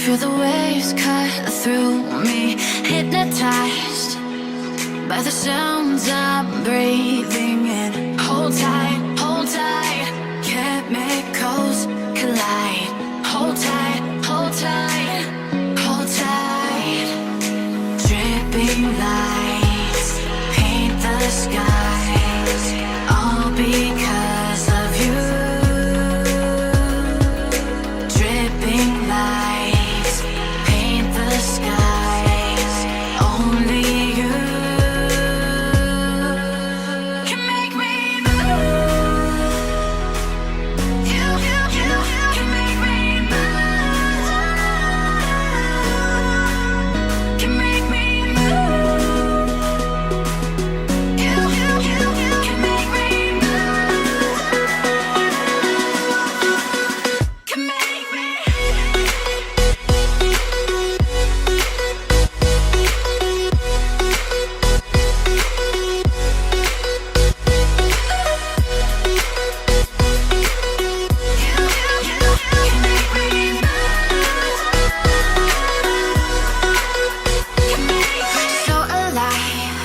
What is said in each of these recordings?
Feel the waves cut through me, hypnotized by the sounds I'm breathing in. Hold tight, chemicals collide. Hold tight, hold tight, hold tight. Dripping lights paint the skies, all because of you. Dripping lights paint the skies, only you can make me move. You can make me move. Can make me move. You can make me move. Can make me. So alive,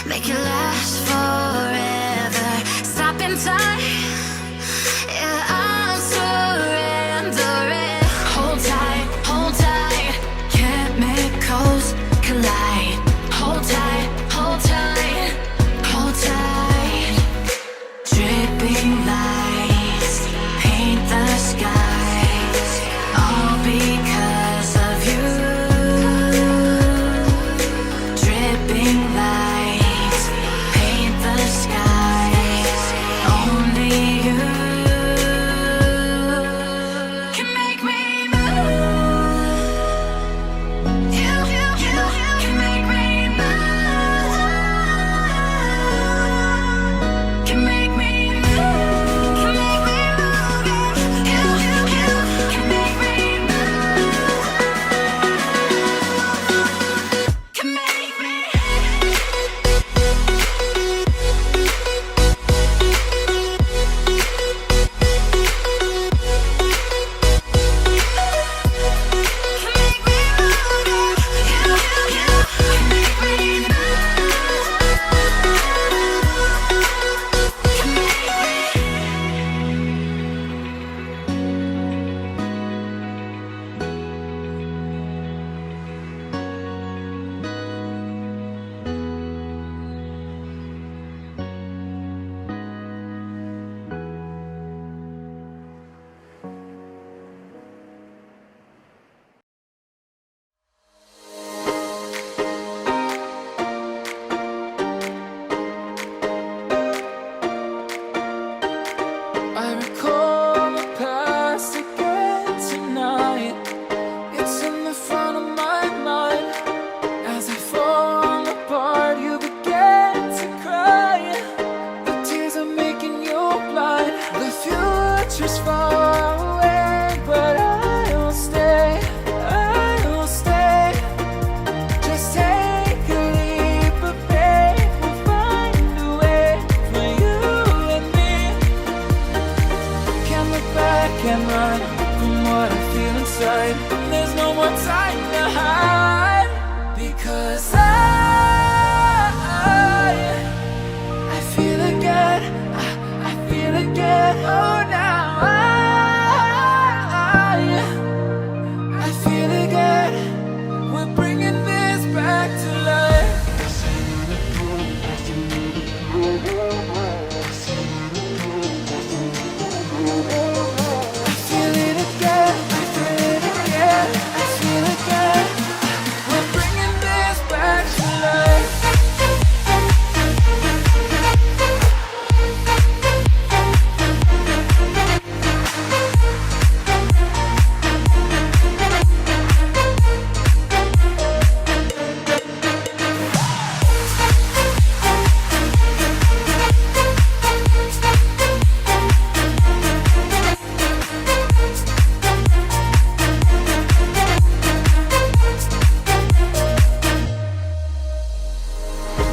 make it last forever. Stop in time, yeah, I'm surrendering. Hold tight, chemicals collide. Hold tight, hold tight. Dripping lights paint the skies, all because of you. Dripping lights paint the skies, only you can make me move. You can make me move. Can make me move. Can make me move. You can make me move. Can make me. I recall the past again tonight. It's in the front of my mind. As I fall apart, you began to cry. The tears are making you blind. The future's far away, but I'll stay. Just take a leap of faith. We'll find a way for you and me. Can't look back and run from what I feel inside. There's no more time to hide, because I feel again. I feel again. Oh, now I feel again. We're bringing this back to life. I feel it again. I feel it again. I feel again. We're bringing this back to life.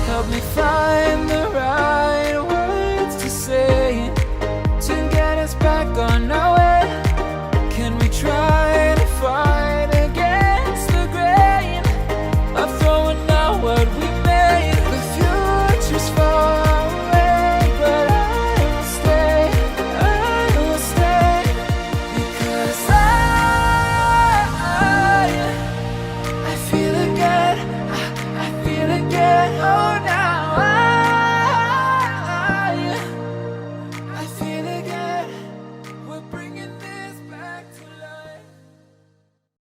Help me find the right